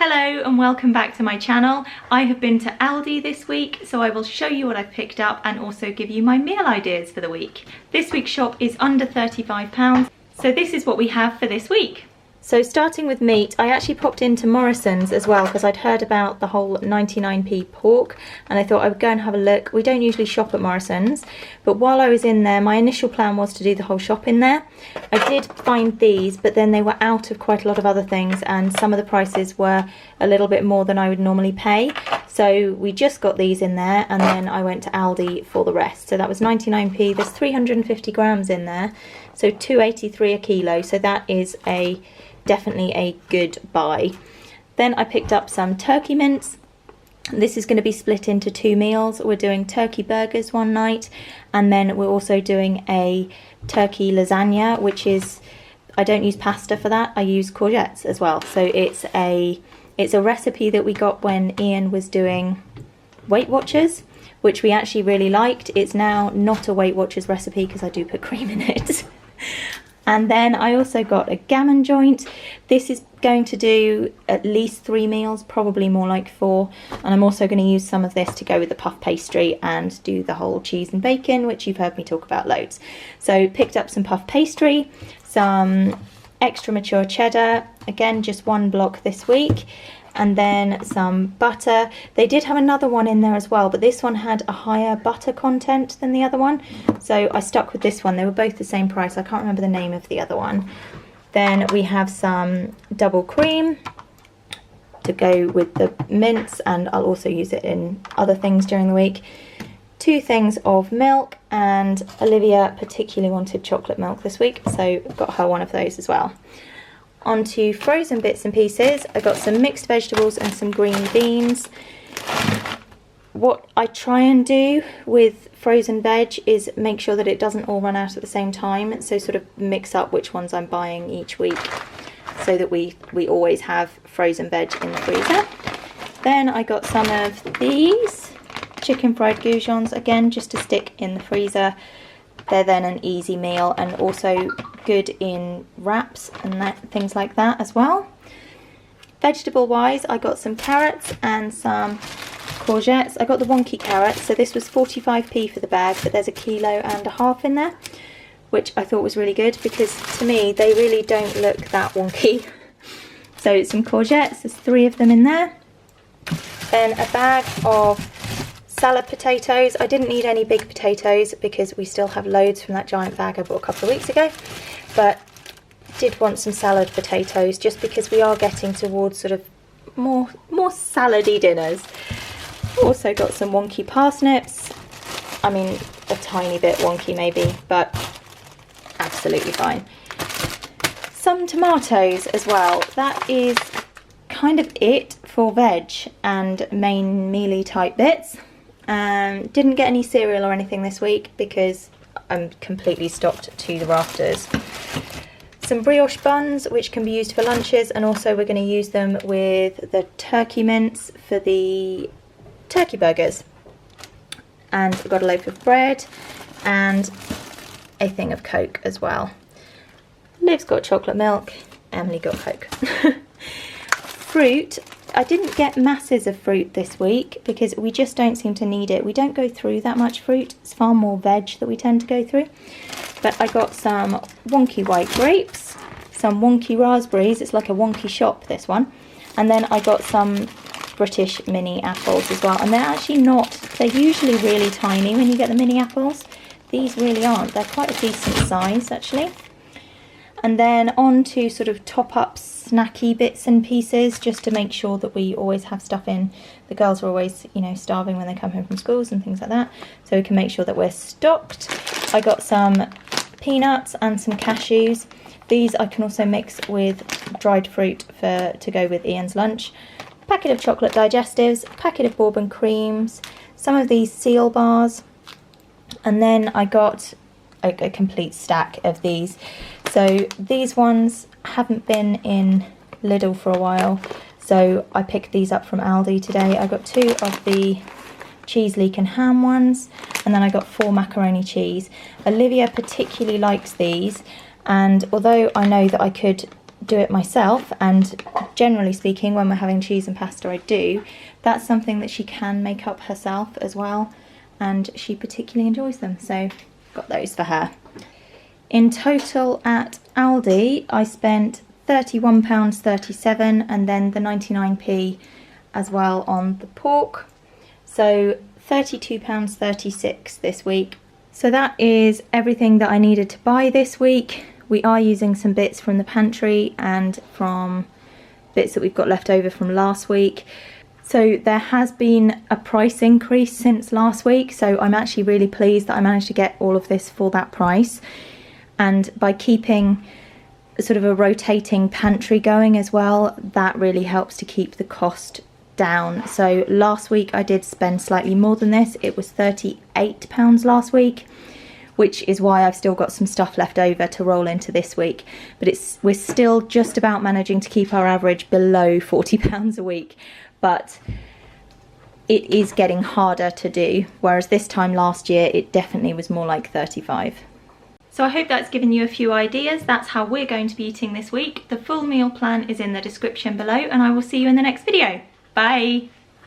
Hello and welcome back to my channel. I have been to Aldi this week, so I will show you what I've picked up and also give you my meal ideas for the week. This week's shop is under £35, so this is what we have for this week. So starting with meat, I actually popped into Morrison's as well because I'd heard about the whole 99p pork and I thought I would go and have a look. We don't usually shop at Morrison's, but while I was in there, my initial plan was to do the whole shop in there. I did find these, but then they were out of quite a lot of other things and some of the prices were a little bit more than I would normally pay. So we just got these in there and then I went to Aldi for the rest. So that was 99p. There's 350 grams in there, so £2.83 a kilo. So that is definitely a good buy. Then I picked up some turkey mince. This is going to be split into two meals. We're doing turkey burgers one night and then we're also doing a turkey lasagna, which is, I don't use pasta for that, I use courgettes as well. So it's a recipe that we got when Ian was doing Weight Watchers, which we actually really liked. It's now not a Weight Watchers recipe because I do put cream in it. And then I also got a gammon joint. This is going to do at least 3 meals, probably more like 4. And I'm also going to use some of this to go with the puff pastry and do the whole cheese and bacon, which you've heard me talk about loads. So picked up some puff pastry, some extra mature cheddar, again just 1 block this week, and then some butter. They did have another one in there as well, but this one had a higher butter content than the other one, so I stuck with this one. They were both the same price. I can't remember the name of the other one. Then we have some double cream to go with the mince, and I'll also use it in other things during the week. 2 things of milk, and Olivia particularly wanted chocolate milk this week, so got her one of those as well. Onto frozen bits and pieces. I got some mixed vegetables and some green beans. What I try and do with frozen veg is make sure that it doesn't all run out at the same time, so sort of mix up which ones I'm buying each week so that we always have frozen veg in the freezer. Then I got some of these chicken fried goujons, again just to stick in the freezer. They're then an easy meal and also good in wraps and things like that as well. Vegetable wise, I got some carrots and some courgettes. I got the wonky carrots, so this was 45p for the bag, but there's 1.5 kilos in there, which I thought was really good because to me they really don't look that wonky. So some courgettes, there's 3 of them in there. Then a bag of salad potatoes. I didn't need any big potatoes because we still have loads from that giant bag I bought a couple of weeks ago, but did want some salad potatoes just because we are getting towards sort of more salady dinners. Also got some wonky parsnips. I mean, a tiny bit wonky maybe, but absolutely fine. Some tomatoes as well. That is kind of it for veg and main mealy type bits. Didn't get any cereal or anything this week because I'm completely stocked to the rafters. Some brioche buns, which can be used for lunches, and also we're going to use them with the turkey mince for the turkey burgers. And we've got a loaf of bread and a thing of Coke as well. Liv's got chocolate milk, Emily got Coke. Fruit. I didn't get masses of fruit this week because we just don't seem to need it. We don't go through that much fruit. It's far more veg that we tend to go through. But I got some wonky white grapes, some wonky raspberries. It's like a wonky shop, this one. And then I got some British mini apples as well. And they're actually not, they're usually really tiny when you get the mini apples. These really aren't. They're quite a decent size actually. And then on to sort of top up snacky bits and pieces just to make sure that we always have stuff in. The girls are always, you know, starving when they come home from schools and things like that, so we can make sure that we're stocked. I got some peanuts and some cashews. These I can also mix with dried fruit to go with Ian's lunch. Packet of chocolate digestives, packet of bourbon creams, some of these seal bars, and then I got a complete stack of these. So these ones haven't been in Lidl for a while, so I picked these up from Aldi today. I got 2 of the cheese leek and ham ones, and then I got 4 macaroni cheese. Olivia particularly likes these, and although I know that I could do it myself, and generally speaking when we're having cheese and pasta I do, that's something that she can make up herself as well, and she particularly enjoys them, so got those for her. In total at Aldi I spent £31.37, and then the 99p as well on the pork, so £32.36 this week. So that is everything that I needed to buy this week. We are using some bits from the pantry and from bits that we've got left over from last week. So there has been a price increase since last week, so I'm actually really pleased that I managed to get all of this for that price. And by keeping sort of a rotating pantry going as well, that really helps to keep the cost down. So last week I did spend slightly more than this. It was £38 last week, which is why I've still got some stuff left over to roll into this week. But we're still just about managing to keep our average below £40 a week. But it is getting harder to do, whereas this time last year it definitely was more like 35. So I hope that's given you a few ideas. That's how we're going to be eating this week. The full meal plan is in the description below, and I will see you in the next video. Bye!